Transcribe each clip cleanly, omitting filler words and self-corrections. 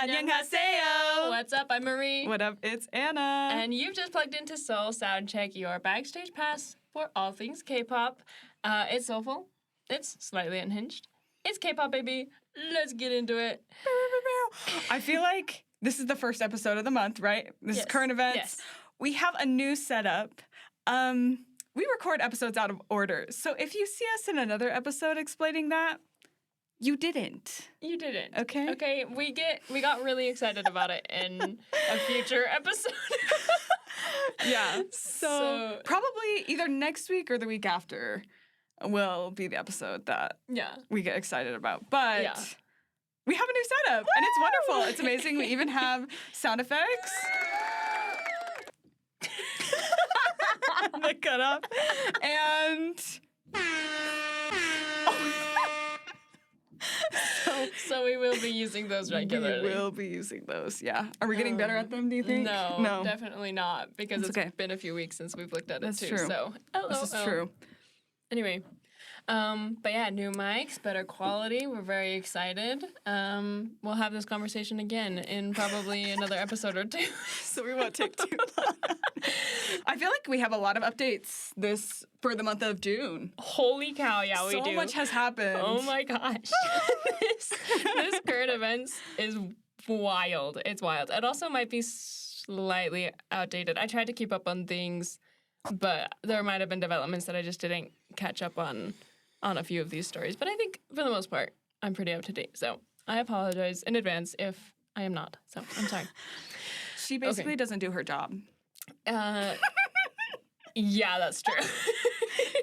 Annyeonghaseyo! What's up? I'm Marie. What up? It's Anna. And you've just plugged into Seoul Soundcheck, your backstage pass for all things K-pop. It's soulful. It's slightly unhinged. It's K-pop, baby. Let's get into it. I feel like this is the first episode of the month, right? This is current events. Yes. We have a new setup. We record episodes out of order. So if you see us in another episode explaining that, you didn't. You didn't. Okay. Okay, we got really excited about it in a future episode. Yeah. So probably either next week or the week after will be the episode that we get excited about. But we have a new setup, and it's wonderful. It's amazing. We even have sound effects. The cut up. And so we will be using those regularly. We will be using those, yeah. Are we getting better at them, do you think? No, definitely not, because it's been a few weeks since we've looked at it, too. True. So, this is true. Anyway, but yeah, new mics, better quality. We're very excited. We'll have this conversation again in probably another episode or two. So we won't take too long. I feel like we have a lot of updates for the month of June. Holy cow, yeah, we do. So much has happened. Oh my gosh. this current events is wild. It's wild. It also might be slightly outdated. I tried to keep up on things, but there might have been developments that I just didn't catch up on a few of these stories. But I think, for the most part, I'm pretty up to date. So I apologize in advance if I am not. So I'm sorry. She basically doesn't do her job. Yeah, that's true.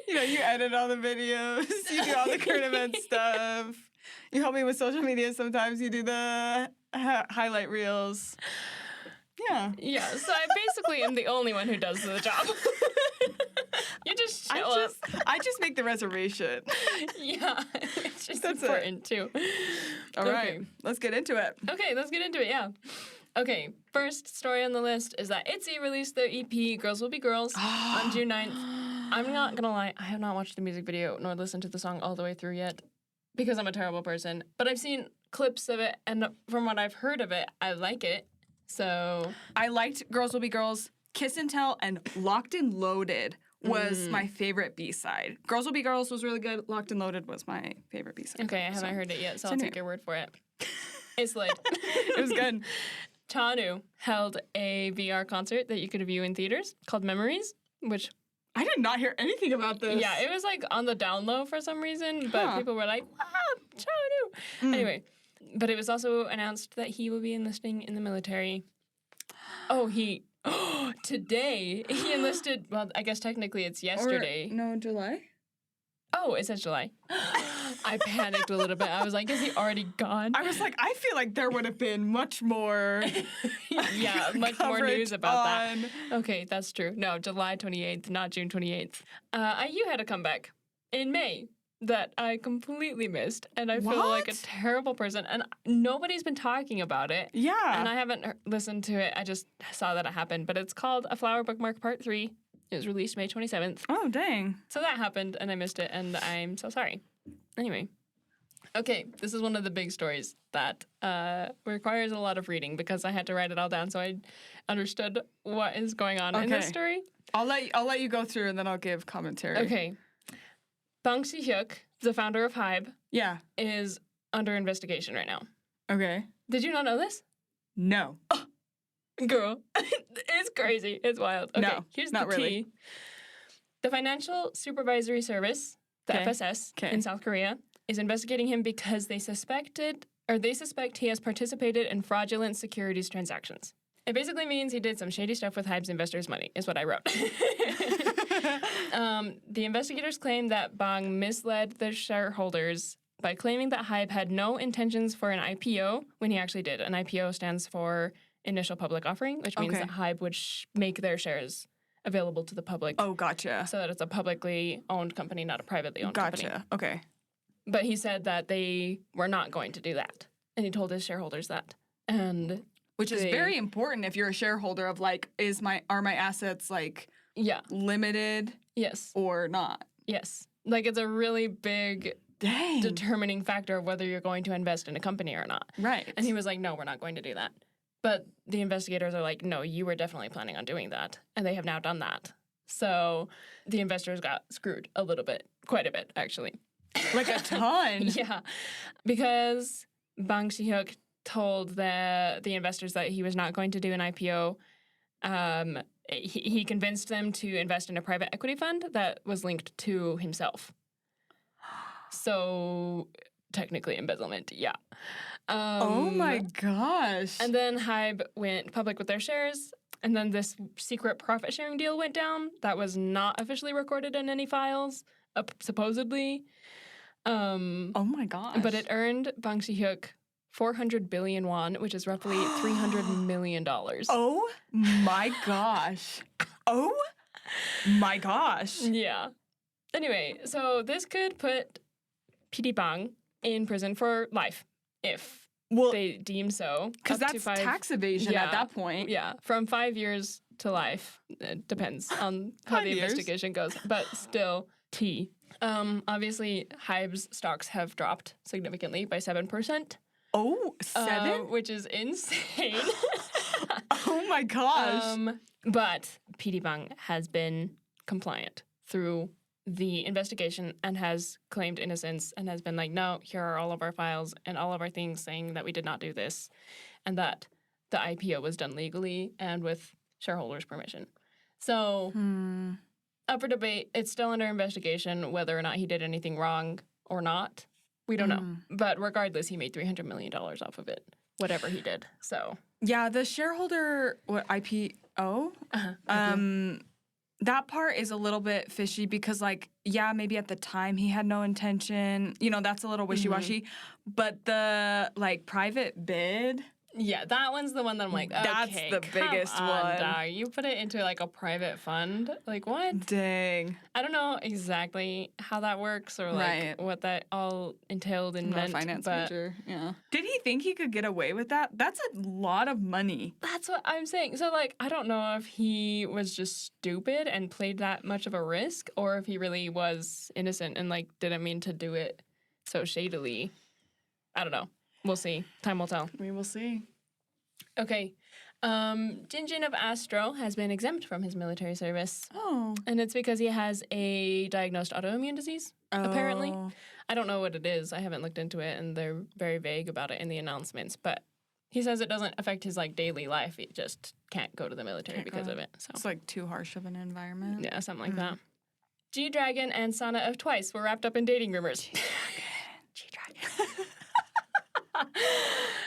You edit all the videos. You do all the current event stuff. You help me with social media sometimes. You do the highlight reels. Yeah. Yeah, so I basically am the only one who does the job. You just show up. I just make the reservation. Yeah, it's just important, too. All right, let's get into it. Okay, let's get into it, yeah. Okay, first story on the list is that ITZY released their EP, Girls Will Be Girls, on June 9th. I'm not gonna lie, I have not watched the music video nor listened to the song all the way through yet because I'm a terrible person. But I've seen clips of it, and from what I've heard of it, I like it. So I liked Girls Will Be Girls. Kiss and Tell and Locked and Loaded was my favorite B-side. Girls Will Be Girls was really good. Locked and Loaded was my favorite B-side. Okay, I haven't heard it yet, so I'll take your word for it. It's lit. It was good. Chanu held a VR concert that you could view in theaters called Memories, which... I did not hear anything about this. Yeah, it was like on the down low for some reason, but people were like, wow, Chanu. Anyway, but it was also announced that he will be enlisting in the military. Today he enlisted, well, I guess technically it's yesterday. July? Oh, it says July. I panicked a little bit. I was like, is he already gone? I was like, I feel like there would have been much more much more news about that. Okay, that's true. No, July 28th, not June 28th. IU had a comeback in May that I completely missed, and I feel like a terrible person, and nobody's been talking about it. Yeah. And I haven't listened to it. I just saw that it happened, but it's called A Flower Bookmark Part 3. It was released May 27th. Oh, dang. So that happened, and I missed it, and I'm so sorry. Anyway. Okay, this is one of the big stories that requires a lot of reading because I had to write it all down so I understood what is going on in this story. I'll let you go through, and then I'll give commentary. Okay. Bang Si-hyuk, the founder of Hybe, is under investigation right now. Okay. Did you not know this? No. Oh, girl, it's crazy. It's wild. Okay, no, here's not the tea. Really. The Financial Supervisory Service, the FSS, in South Korea, is investigating him because they suspect he has participated in fraudulent securities transactions. It basically means he did some shady stuff with Hybe's investors' money, is what I wrote. The investigators claim that Bang misled the shareholders by claiming that Hybe had no intentions for an IPO when he actually did. An IPO stands for Initial Public Offering, which means that Hybe would make their shares available to the public. Oh, gotcha. So that it's a publicly owned company, not a privately owned company. Gotcha. Okay. But he said that they were not going to do that. And he told his shareholders that. And which is very important if you're a shareholder of like, are my assets like limited? Yes. Or not? Yes. Like it's a really big determining factor of whether you're going to invest in a company or not. Right. And he was like, no, we're not going to do that. But the investigators are like, no, you were definitely planning on doing that. And they have now done that. So the investors got screwed a little bit, quite a bit, actually. Like a ton. Yeah. Because Bang Si-hyuk told the investors that he was not going to do an IPO. He convinced them to invest in a private equity fund that was linked to himself. So technically embezzlement, yeah. Oh my gosh. And then Hybe went public with their shares, and then this secret profit-sharing deal went down that was not officially recorded in any files, supposedly. Oh my gosh. But it earned Bang Si-hyuk 400 billion won, which is roughly $300 million. Oh my gosh. Oh my gosh. Yeah. Anyway, so this could put PD Bang in prison for life if they deem so. Because that's tax evasion at that point. Yeah, from 5 years to life. It depends on how the investigation goes. But still, T. Obviously, Hybe's stocks have dropped significantly by 7%. Oh, 7? Which is insane. Oh my gosh. But PD Bang has been compliant through the investigation and has claimed innocence and has been like, no, here are all of our files and all of our things saying that we did not do this and that the IPO was done legally and with shareholders' permission. So, up for debate. It's still under investigation whether or not he did anything wrong or not. We don't know. But regardless, he made $300 million off of it, whatever he did. So yeah, the shareholder IPO, that part is a little bit fishy because, like, yeah, maybe at the time he had no intention. You know, that's a little wishy-washy. But the, like, private bid... Yeah, that one's the one that I'm like, okay, that's the biggest one. Dog. You put it into like a private fund? Like what? Dang. I don't know exactly how that works or like what that all entailed and meant. Finance major, yeah. Did he think he could get away with that? That's a lot of money. That's what I'm saying. So like, I don't know if he was just stupid and played that much of a risk or if he really was innocent and like didn't mean to do it so shadily. I don't know. We'll see. Time will tell. We will see. Okay. Jinjin of Astro has been exempt from his military service. Oh. And it's because he has a diagnosed autoimmune disease, apparently. I don't know what it is. I haven't looked into it, and they're very vague about it in the announcements. But he says it doesn't affect his, like, daily life. He just can't go to the military because of it. So it's, like, too harsh of an environment. Yeah, something like that. G-Dragon and Sana of Twice were wrapped up in dating rumors. G-Dragon.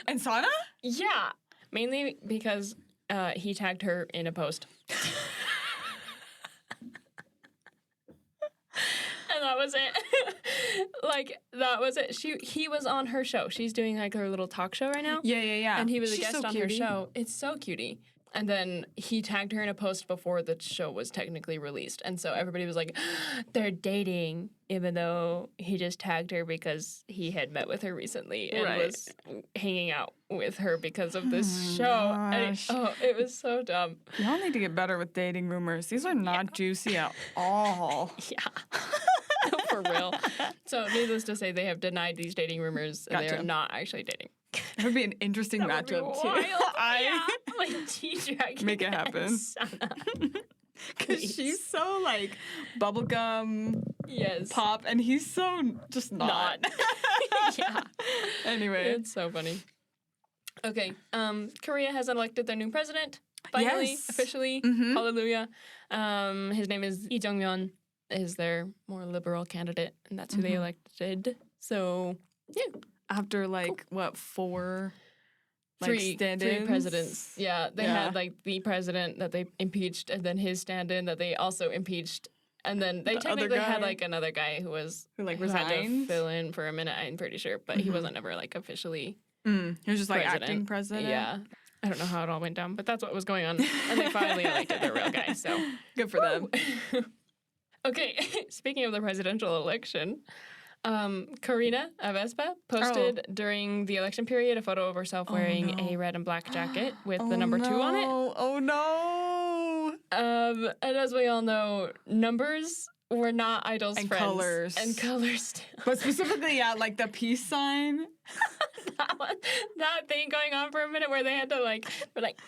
And Sana? Yeah. Mainly because he tagged her in a post. And that was it. Like, that was it. He was on her show. She's doing, like, her little talk show right now. Yeah. And he was a guest on her show. It's so cutie. And then he tagged her in a post before the show was technically released. And so everybody was like, they're dating, even though he just tagged her because he had met with her recently and was hanging out with her because of this show. And it was so dumb. Y'all need to get better with dating rumors. These are not juicy at all. Yeah. For real. So needless to say, they have denied these dating rumors and they are not actually dating. It would be an interesting matchup, too. Like G-Dragon. Make it happen. Because she's so, like, bubblegum pop, and he's so just not. Yeah. Anyway. It's so funny. Okay. Korea has elected their new president. Finally, officially. Hallelujah. His name is Lee Jong-myon, is their more liberal candidate, and that's who they elected. So, yeah. After, like, what, 4... Like three presidents. Yeah, they had like the president that they impeached, and then his stand-in that they also impeached, and then they technically had like another guy who had to fill in for a minute. I'm pretty sure, but he wasn't ever like officially. He was just like acting president. Yeah, I don't know how it all went down, but that's what was going on, and they finally elected their real guy. So good for them. Okay, speaking of the presidential election. Karina of Espa posted during the election period a photo of herself wearing a red and black jacket with the number 2 on it. Oh no! And as we all know, numbers we're not idols and friends. Colors. And colors. But specifically, yeah, like the peace sign. That thing going on for a minute where they had to like, we're like,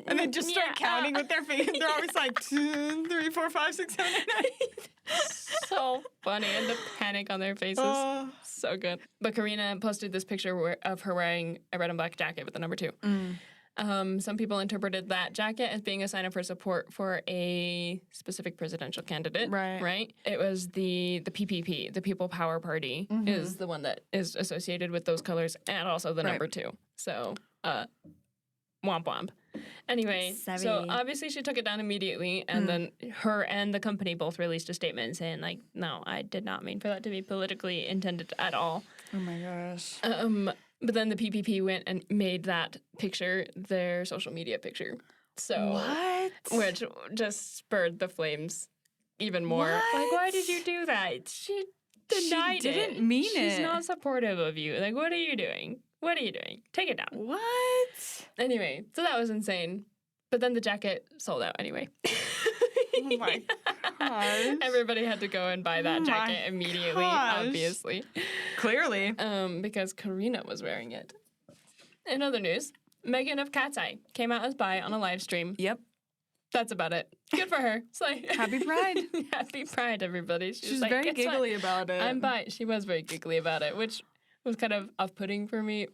and they just start counting with their feet. They're always like 2, 3, 4, 5, 6, 7, 8, 9. So funny, and the panic on their faces. So good. But Karina posted this picture of her wearing a red and black jacket with the number 2. Some people interpreted that jacket as being a sign of her support for a specific presidential candidate. Right. It was the PPP, the People Power Party, is the one that is associated with those colors, and also the number 2. So, womp womp. Anyway, so obviously she took it down immediately, and then her and the company both released a statement saying, like, no, I did not mean for that to be politically intended at all. Oh my gosh. But then the PPP went and made that picture their social media picture. So what? Which just spurred the flames even more. What? Like, why did you do that? She denied it. She didn't mean it. She's not supportive of you. Like, what are you doing? What are you doing? Take it down. What? Anyway, so that was insane. But then the jacket sold out anyway. Oh my gosh. Everybody had to go and buy that jacket immediately, obviously. Clearly. Because Karina was wearing it. In other news, Megan of Cat's Eye came out as bi on a live stream. Yep. That's about it. Good for her. Happy Pride. Happy Pride, everybody. She's like, very giggly about it. I'm bi. She was very giggly about it, which was kind of off-putting for me.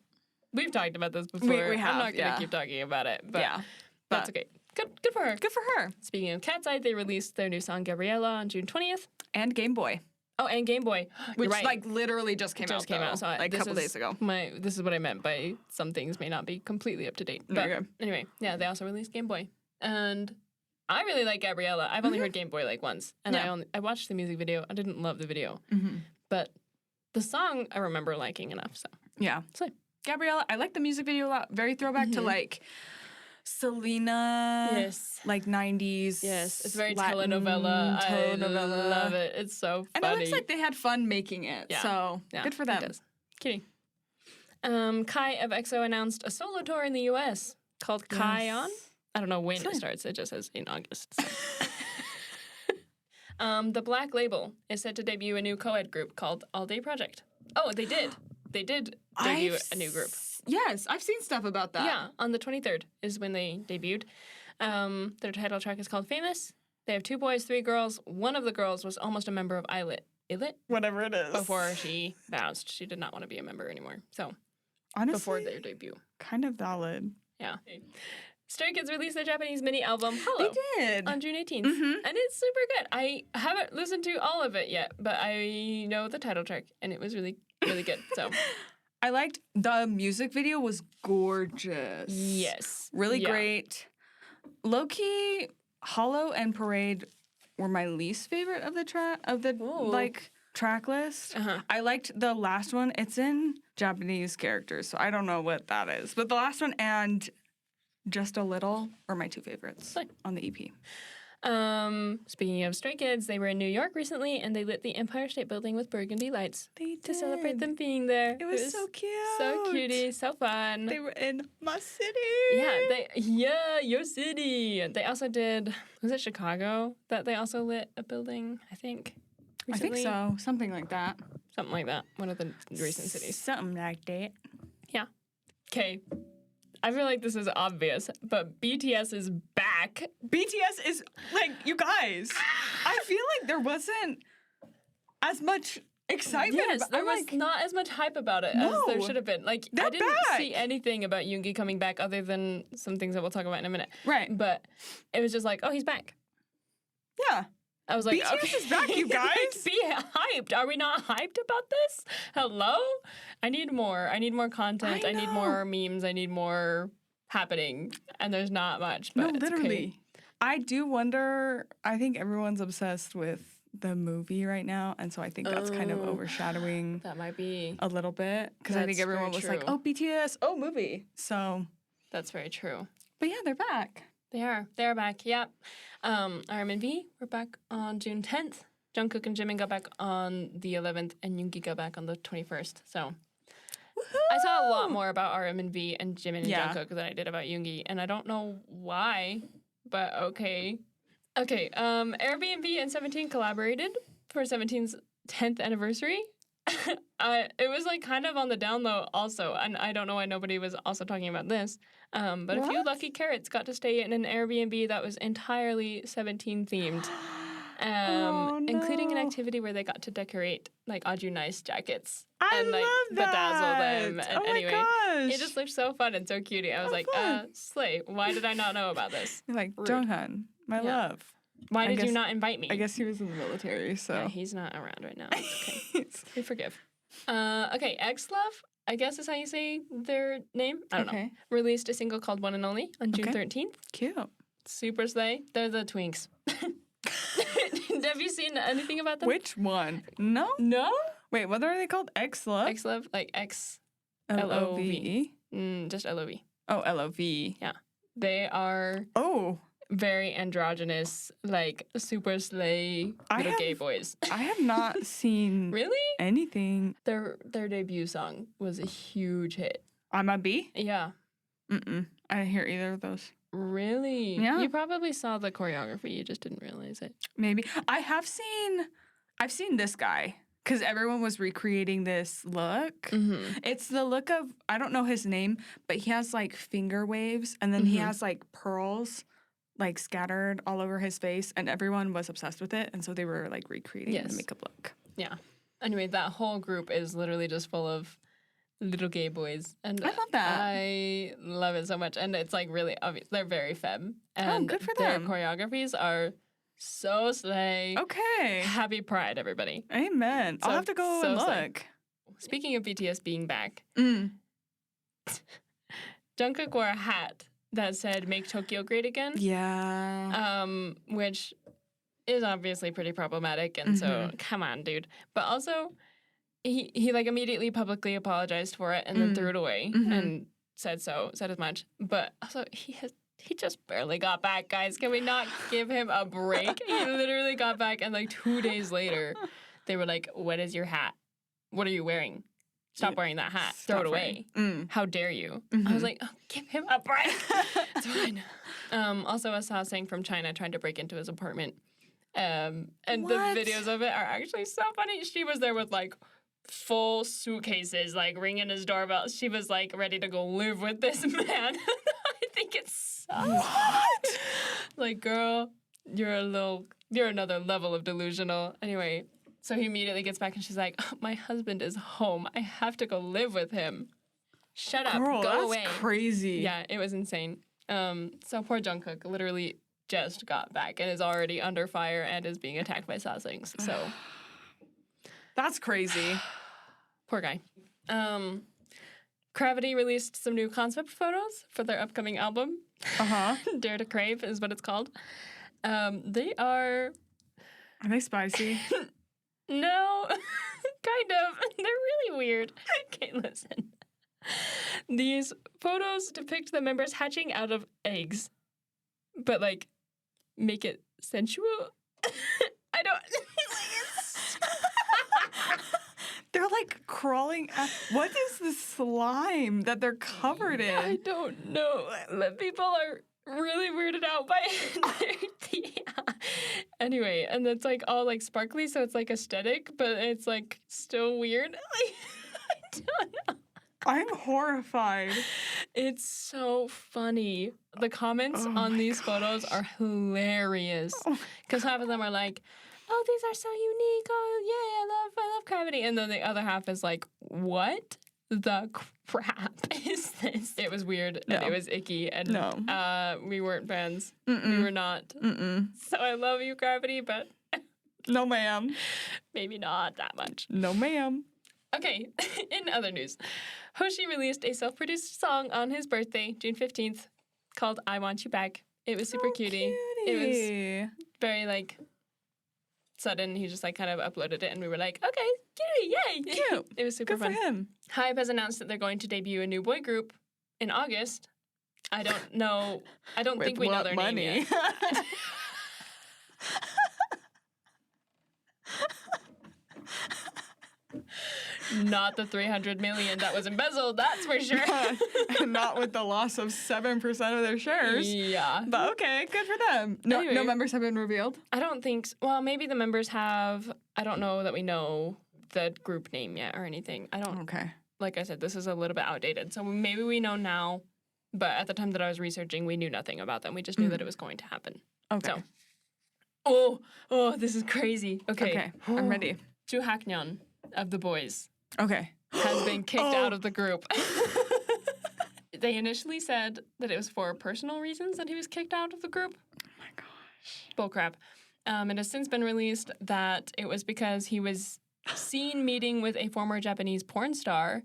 We've talked about this before. We have, I'm not going to keep talking about it, but that's okay. Good for her. Good for her. Speaking of Cat's Eye, they released their new song, Gabriella, on June 20th. And Game Boy. Oh, and Game Boy. Which, like, literally just came out. So like, a couple days ago. This is what I meant by some things may not be completely up to date. But anyway, yeah, they also released Game Boy. And I really like Gabriella. I've only heard Game Boy, like, once. And I watched the music video. I didn't love the video. But the song I remember liking enough, so. Yeah. So, Gabriella, I like the music video a lot. Very throwback to, like, Selena. Yes. Like 90s. Yes. It's very telenovela. I love it. It's so funny. And it looks like they had fun making it. Yeah. So good for them. It does. Kidding. Kai of EXO announced a solo tour in the U.S. called Kai On. I don't know when it starts. It just says in August. So. The Black Label is set to debut a new co-ed group called All Day Project. Oh, they did. They did debut a new group. Yes, I've seen stuff about that. Yeah, on the 23rd is when they debuted. Their title track is called Famous. They have 2 boys, 3 girls. One of the girls was almost a member of ILIT? Whatever it is. Before she bounced. She did not want to be a member anymore. So, honestly, before their debut. Kind of valid. Yeah. Stray Kids released their Japanese mini album, Hello. They did. On June 18th. And it's super good. I haven't listened to all of it yet, but I know the title track, and it was really, really good. So... I liked the music video was gorgeous. Yes. Really great. Low-key, Hollow and Parade were my least favorite of the track list. I liked the last one. It's in Japanese characters, so I don't know what that is. But the last one and Just a Little are my 2 favorites on the EP. Speaking of Stray Kids, they were in New York recently, and they lit the Empire State Building with burgundy lights to celebrate them being there. It was so cute. So cutie, so fun. They were in my city. Yeah, your city. They also did, was it Chicago that they also lit a building, I think, recently? I think so. Something like that. Something like that. One of the recent cities. Something like that. Yeah. Okay. I feel like this is obvious, but BTS is back. BTS is, like, you guys, I feel like there wasn't as much excitement. Yes, there was not as much hype about it as there should have been. Like, I didn't see anything about Yoongi coming back other than some things that we'll talk about in a minute. Right. But it was just like, oh, he's back. Yeah. I was like, BTS is back, you guys. Be hyped. Are we not hyped about this? Hello? I need more. I need more content. I need more memes. I need more happening. And there's not much. But no, literally. It's okay. I do wonder, I think everyone's obsessed with the movie right now. And so I think that's kind of overshadowing that might be a little bit. Because I think everyone was like, oh, BTS, oh, movie. So that's very true. But yeah, they're back. They are. They're back, yep. RM&V, we're back on June 10th. Jungkook and Jimin got back on the 11th, and Yoongi got back on the 21st. So I saw a lot more about RM&V and Jimin and Jungkook than I did about Yoongi, and I don't know why, but okay. Okay, Airbnb and 17 collaborated for 17's 10th anniversary. It was like kind of on the down low also, and I don't know why nobody was also talking about this. But a few lucky carrots got to stay in an Airbnb that was entirely 17 themed. Including an activity where they got to decorate like Au Ju Nice jackets and like bedazzle them. And anyway, it just looked so fun and so cutie. I was like, slay. Why did I not know about this? You're like, Jonghan, my love. Why did you not invite me? I guess he was in the military, so. Yeah, he's not around right now. It's okay. We forgive. Okay, X-Love, I guess is how you say their name. I don't know. Released a single called One and Only on June 13th. Cute. Super slay. They're the twinks. Have you seen anything about them? Which one? No? No? Wait, what are they called? X-Love? X-Love, like X. L-O-V-E? Just L-O-V. Oh, L-O-V. Yeah. They are very androgynous, like super slay little gay boys. I have not seen really anything. Their debut song was a huge hit. I'm a Bee? Yeah. I didn't hear either of those. Really? Yeah. You probably saw the choreography. You just didn't realize it. Maybe. I've seen this guy because everyone was recreating this look. Mm-hmm. It's the look of, I don't know his name, but he has like finger waves and then he has like pearls like scattered all over his face and everyone was obsessed with it. And so they were like recreating the makeup look. Yeah. Anyway, that whole group is literally just full of little gay boys, and I love that. I love it so much, and it's like really obvious. They're very femme, and good for their them. Choreographies are so slay. Okay, happy Pride, everybody! Amen. So, I'll have to go and look. Slay. Speaking of BTS being back, Jungkook wore a hat that said "Make Tokyo Great Again." Yeah. Which is obviously pretty problematic, and so come on, dude. But also, he like immediately publicly apologized for it and then threw it away and said as much. But also he just barely got back, guys. Can we not give him a break? He literally got back and like 2 days later they were like, "What is your hat? What are you wearing? Stop wearing that hat. Throw it away. How dare you?" I was like, give him a break. It's fine. Also a sasaeng from China trying to break into his apartment. And the videos of it are actually so funny. She was there with like full suitcases, like ringing his doorbell. She was like ready to go live with this man. I think it's so what? Like, girl, you're another level of delusional. Anyway, so he immediately gets back and she's like, "My husband is home. I have to go live with him. Shut up. Girl, go away." That's crazy. Yeah, it was insane. So poor Jungkook literally just got back and is already under fire and is being attacked by sasaengs. So that's crazy. Poor guy. Gravity released some new concept photos for their upcoming album. Dare to Crave is what it's called. They are... Are they spicy? No, kind of. They're really weird. Okay, listen. These photos depict the members hatching out of eggs, but like make it sensual. I don't... They're like crawling. What is the slime that they're covered in? I don't know. People are really weirded out by it. Anyway, and it's like all like sparkly, so it's like aesthetic, but it's like still weird. I don't know. I'm horrified. It's so funny. The comments on these photos are hilarious because half of them are like, "Oh, these are so unique. Oh, yeah, I love gravity." And then the other half is like, "What the crap is this?" It was weird and it was icky and we weren't fans. We were not. So I love you, Gravity, but no, ma'am. Maybe not that much. No, ma'am. Okay, in other news, Hoshi released a self-produced song on his birthday, June 15th, called "I Want You Back." It was super cutie. It was very like sudden. He just like kind of uploaded it and we were like, okay, cutie, yay. Cute. It was super fun. Good for him. Hybe has announced that they're going to debut a new boy group in August. I don't know. I don't think we know their name yet. Not the 300 million that was embezzled, that's for sure. And not with the loss of 7% of their shares. Yeah. But okay, good for them. No, Anyway, no members have been revealed? I don't think well, maybe the members have. I don't know that we know the group name yet or anything. I don't. Okay. Like I said, this is a little bit outdated. So maybe we know now, but at the time that I was researching, we knew nothing about them. We just knew that it was going to happen. Okay. So, this is crazy. Okay. I'm ready. Ju Haknyeon of the boys Okay. has been kicked out of the group. They initially said that it was for personal reasons that he was kicked out of the group. Oh my gosh. Bullcrap. It has since been released that it was because he was seen meeting with a former Japanese porn star,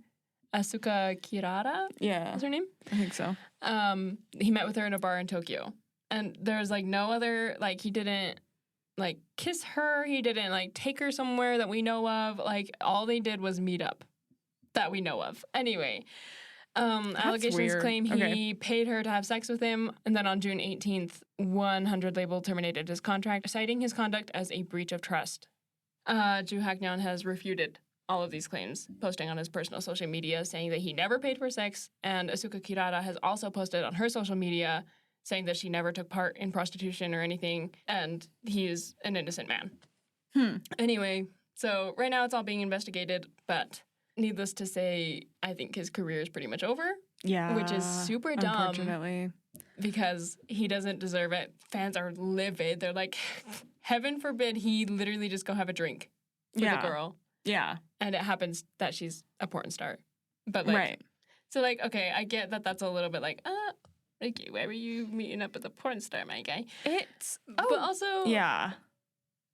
Asuka Kirara. Yeah. What's her name? I think so. He met with her in a bar in Tokyo. And there's, like, no other, like, he didn't, like, kiss her. He didn't, like, take her somewhere that we know of. Like, all they did was meet up that we know of. Anyway, allegations weird. claim he paid her to have sex with him. And then on June 18th, 100 Label terminated his contract, citing his conduct as a breach of trust. Ju Haknyeon has refuted all of these claims, posting on his personal social media saying that he never paid for sex. And Asuka Kirara has also posted on her social media saying that she never took part in prostitution or anything, and he is an innocent man. Anyway, so right now it's all being investigated, but needless to say, I think his career is pretty much over. Yeah. Which is super dumb. Unfortunately. Because he doesn't deserve it. Fans are livid. They're like, heaven forbid he literally just go have a drink with a girl. Yeah. And it happens that she's a porn star. But like, right. So like, okay, I get that that's a little bit like, okay, where were you meeting up with a porn star, my guy? But also, yeah.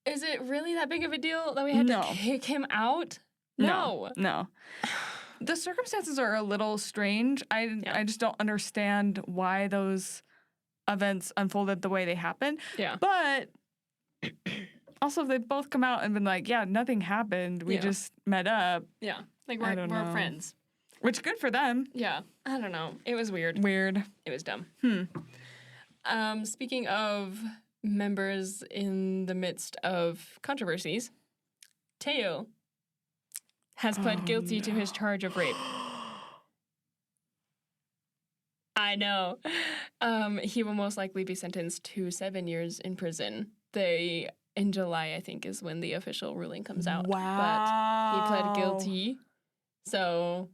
Is it really that big of a deal that we had to kick him out? No. The circumstances are a little strange. I just don't understand why those events unfolded the way they happened. Yeah. But also, if they both come out and been like, yeah, nothing happened. We just met up. Yeah. Like, we're friends. Which, good for them. Yeah. I don't know. It was weird. It was dumb. Speaking of members in the midst of controversies, Taeyo has pled guilty to his charge of rape. I know. He will most likely be sentenced to 7 years in prison. In July, I think, is when the official ruling comes out. Wow. But he pled guilty. So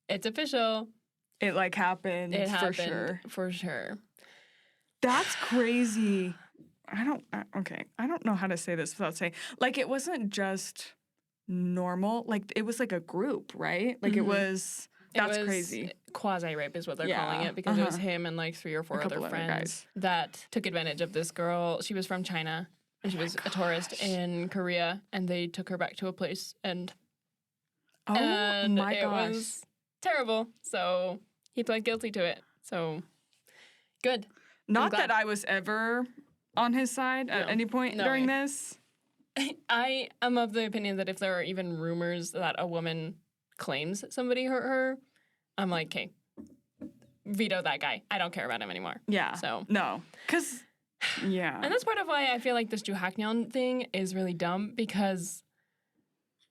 it's official. It, like, happened. It happened. For sure. For sure. That's crazy. I don't know how to say this without saying, like, it wasn't just normal. Like, it was like a group, right? Like, that's crazy. Quasi-rape is what they're calling it, because it was him and, like, 3 or 4 other friends that took advantage of this girl. She was from China, and she was a tourist in Korea, and they took her back to a place, and it was terrible. So he pled guilty to it. So good. Not that I was ever on his side at any point during this. I am of the opinion that if there are even rumors that a woman claims somebody hurt her, I'm like, okay, veto that guy. I don't care about him anymore. Yeah. So no, because and that's part of why I feel like this Ju Haknyeon thing is really dumb, because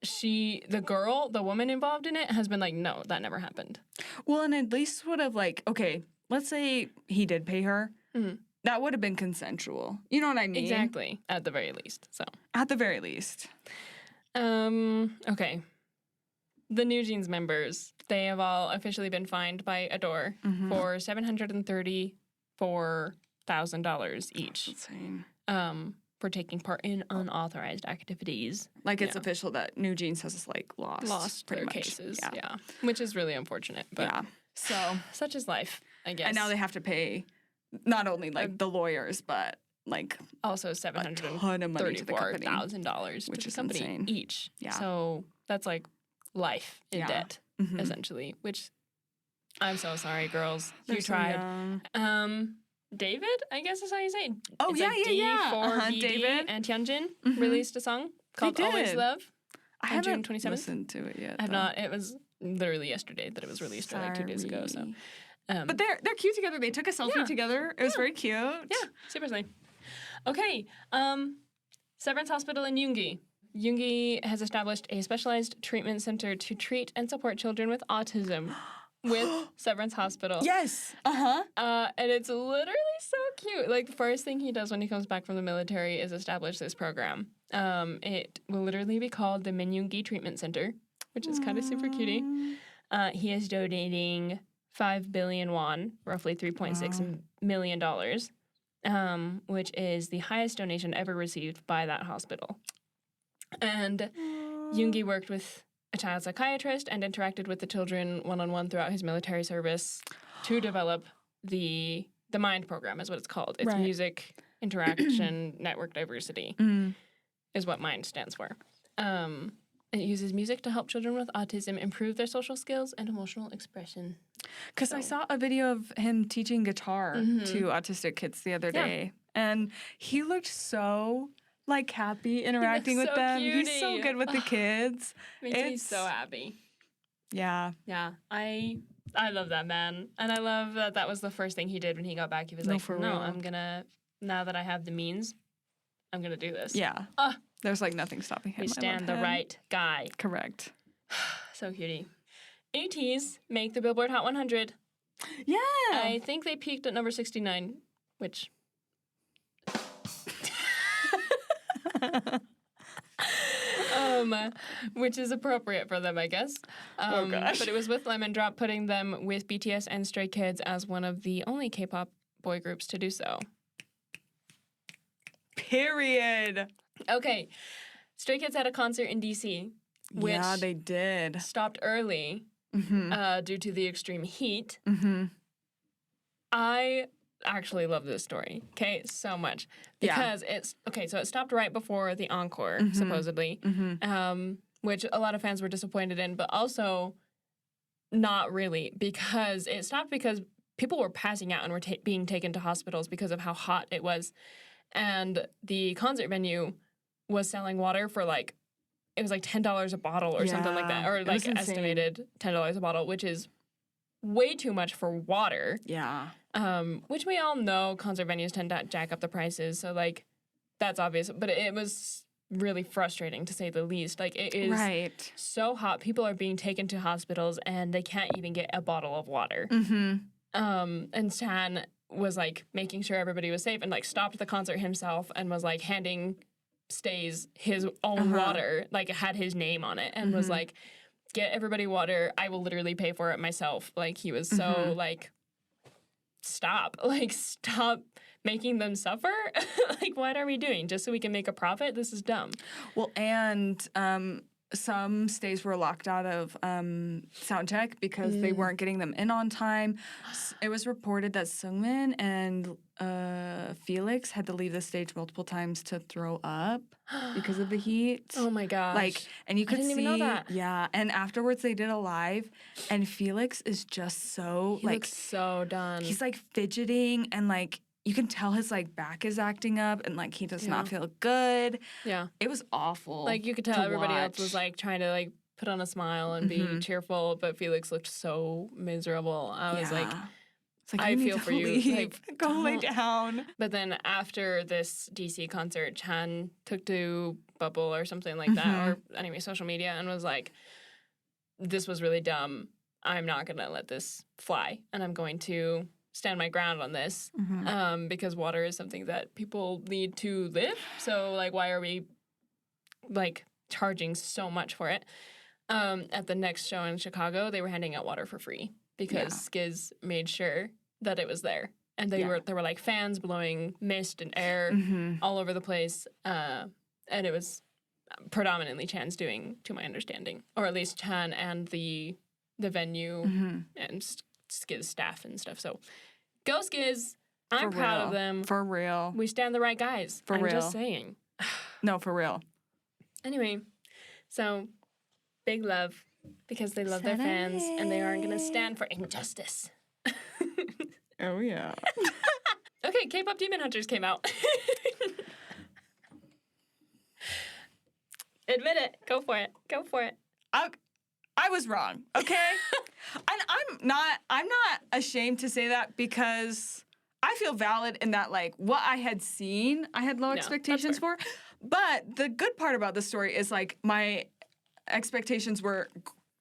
the woman involved in it has been like, no, that never happened. Well, and at least would have, like, okay, let's say he did pay her. Mm-hmm. That would have been consensual. You know what I mean? Exactly. At the very least. So. At the very least. Okay. The New Jeans members, they have all officially been fined by Adore for $734,000 each. That's insane. For taking part in unauthorized activities. Like, it's official that New Jeans has, like, lost their cases. Yeah. Which is really unfortunate. But so such is life, I guess. And now they have to pay not only, like, the lawyers, but, like, also $734,000 to the company insane. Each. Yeah. So that's, like, life in debt, essentially, which I'm so sorry, girls. You tried. David, I guess is how you say it. Oh, it's David and Hyunjin released a song called Always Love on June 27th. I haven't listened to it yet. I have not. It was literally yesterday that it was released, or like 2 days ago. So, but they're cute together. They took a selfie together. It was very cute. Yeah, super sweet. Okay, Severance Hospital in Yoongi. Yoongi has established a specialized treatment center to treat and support children with autism with Severance Hospital. Yes. And it's literally so cute. Like, the first thing he does when he comes back from the military is establish this program. It will literally be called the Yoongi Treatment Center, which is kind of super cutie. He is donating 5 billion won, roughly $3.6 million, which is the highest donation ever received by that hospital. And Yoongi worked with a child psychiatrist and interacted with the children one-on-one throughout his military service to develop the MIND program, is what it's called. It's Music Interaction Network Diversity, is what MIND stands for. It uses music to help children with autism improve their social skills and emotional expression. Because I saw a video of him teaching guitar to autistic kids the other day, and he looked so happy interacting with them. Cutie. He's so good with the kids. Makes me so happy. Yeah. Yeah. I love that man. And I love that was the first thing he did when he got back. He was now that I have the means, I'm going to do this. Yeah. There's nothing stopping him. We stand the right guy. Correct. So cutie. ATEEZ make the Billboard Hot 100. Yeah. I think they peaked at number 69, which... which is appropriate for them, I guess. Oh, gosh. But it was with Lemon Drop, putting them with BTS and Stray Kids as one of the only K-pop boy groups to do so. Period. Okay. Stray Kids had a concert in D.C., which they did. Stopped early due to the extreme heat. I actually love this story, okay, so much. Because so it stopped right before the encore, supposedly, which a lot of fans were disappointed in, but also not really, because it stopped because people were passing out and were being taken to hospitals because of how hot it was. And the concert venue was selling water for it was $10 a bottle or something like that, or estimated $10 a bottle, which is way too much for water. Yeah. Which we all know concert venues tend to jack up the prices, so that's obvious. But it was really frustrating, to say the least. It is so hot. People are being taken to hospitals and they can't even get a bottle of water. And Chan was making sure everybody was safe and stopped the concert himself and was handing Stays his own water, had his name on it, and was get everybody water. I will literally pay for it myself. He was so stop making them suffer. What are we doing? Just so we can make a profit? This is dumb. Well, and some stays were locked out of sound check because they weren't getting them in on time. It was reported that Seungmin and Felix had to leave the stage multiple times to throw up because of the heat. Oh my gosh. And you could I didn't even know that. Yeah, and afterwards they did a live, and Felix is just so he looks so done. He's fidgeting, and you can tell his back is acting up, and he does not feel good. Yeah, it was awful. You could tell everybody else was trying to put on a smile and be cheerful, but Felix looked so miserable. I was I feel for you. Go lay down. But then after this DC concert, Chan took to Bubble or something like that, or anyway, social media, and was this was really dumb. I'm not going to let this fly, and I'm going to stand my ground on this because water is something that people need to live. So, why are we, charging so much for it? At the next show in Chicago, they were handing out water for free because Skiz made sure that it was there. And there were fans blowing mist and air all over the place. And it was predominantly Chan's doing, to my understanding. Or at least Chan and the venue and Skiz staff and stuff. So go Skiz. I'm proud of them. For real. We stand the right guys. I'm just saying. No, for real. Anyway, so big love because they love their fans and they aren't going to stand for injustice. Oh, yeah. Okay, K-pop Demon Hunters came out. Admit it. Go for it. Go for it. I was wrong, okay? And I'm not ashamed to say that because I feel valid in that, like, what I had seen, I had low expectations for. But the good part about the story is, like, my expectations were,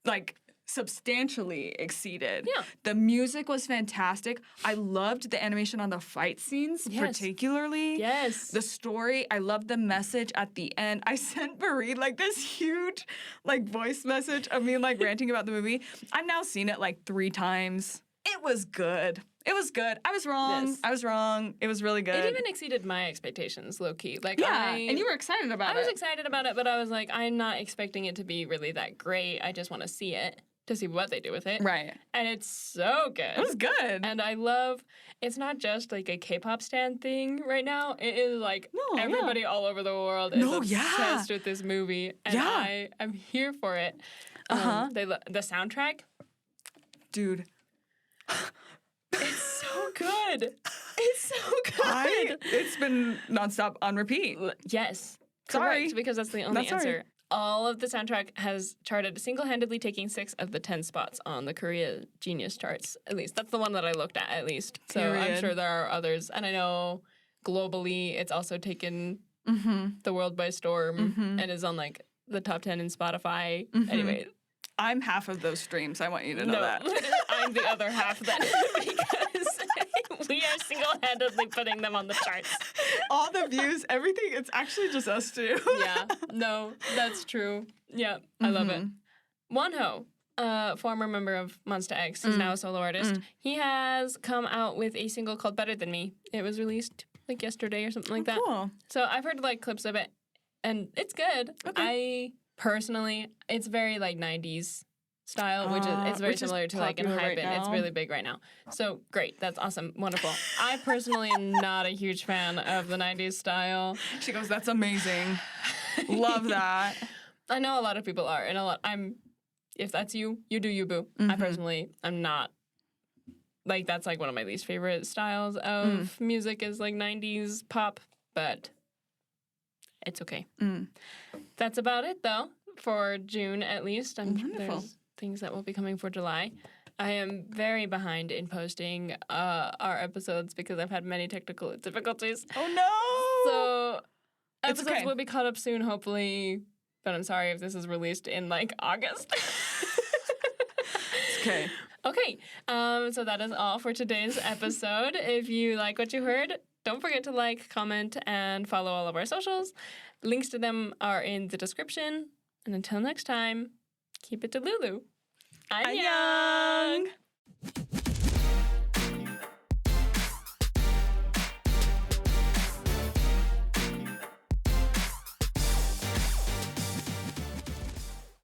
like, substantially exceeded. Yeah. The music was fantastic. I loved the animation on the fight scenes, particularly. Yes. The story, I loved the message at the end. I sent Marie, like, this huge, like, voice message of me, like, ranting about the movie. I've now seen it, like, 3 times. It was good. It was good. I was wrong. Yes. I was wrong. It was really good. It even exceeded my expectations, low-key. Like, and you were excited about it. I was excited about it, but I was like, I'm not expecting it to be really that great. I just want to see it, to see what they do with it. Right. And it's so good. It was good. And I love, it's not just, like, a K-pop stan thing right now. It is, like, everybody all over the world is obsessed with this movie. And I'm here for it. The soundtrack. Dude. It's so good. It's so good. It's been nonstop on repeat. Yes. Sorry. Correct, because that's the only answer. All of the soundtrack has charted single-handedly, taking 6 of the 10 spots on the Korea Genius charts. At least that's the one that I looked at least. So I'm sure there are others. And I know globally it's also taken the world by storm and is on, like, the top 10 in Spotify. Anyway. I'm half of those streams. I want you to know that. I'm the other half then, because we are single-handedly putting them on the charts. All the views, everything, it's actually just us two. Yeah, no, that's true. Yeah, I love it. Wonho, former member of Monsta X, is now a solo artist. He has come out with a single called Better Than Me. It was released, like, yesterday or something like that. Cool. So I've heard, like, clips of it, and it's good. Okay. Personally, it's very, like, 90s style, which is it's very similar to, like, Enhypen. It's really big right now. So great, that's awesome, wonderful. I personally am not a huge fan of the 90s style. She goes, that's amazing. Love that. I know a lot of people are, and if that's you, you do you, boo. I personally am not. Like, that's, like, one of my least favorite styles of music is, like, 90s pop, but it's okay. That's about it, though, for June, at least. There's things that will be coming for July. I am very behind in posting our episodes because I've had many technical difficulties. Oh, no! So episodes will be caught up soon, hopefully. But I'm sorry if this is released in, like, August. It's okay. Okay, so that is all for today's episode. If you like what you heard, don't forget to like, comment, and follow all of our socials. Links to them are in the description. And until next time, keep it Delulu. Annyeong!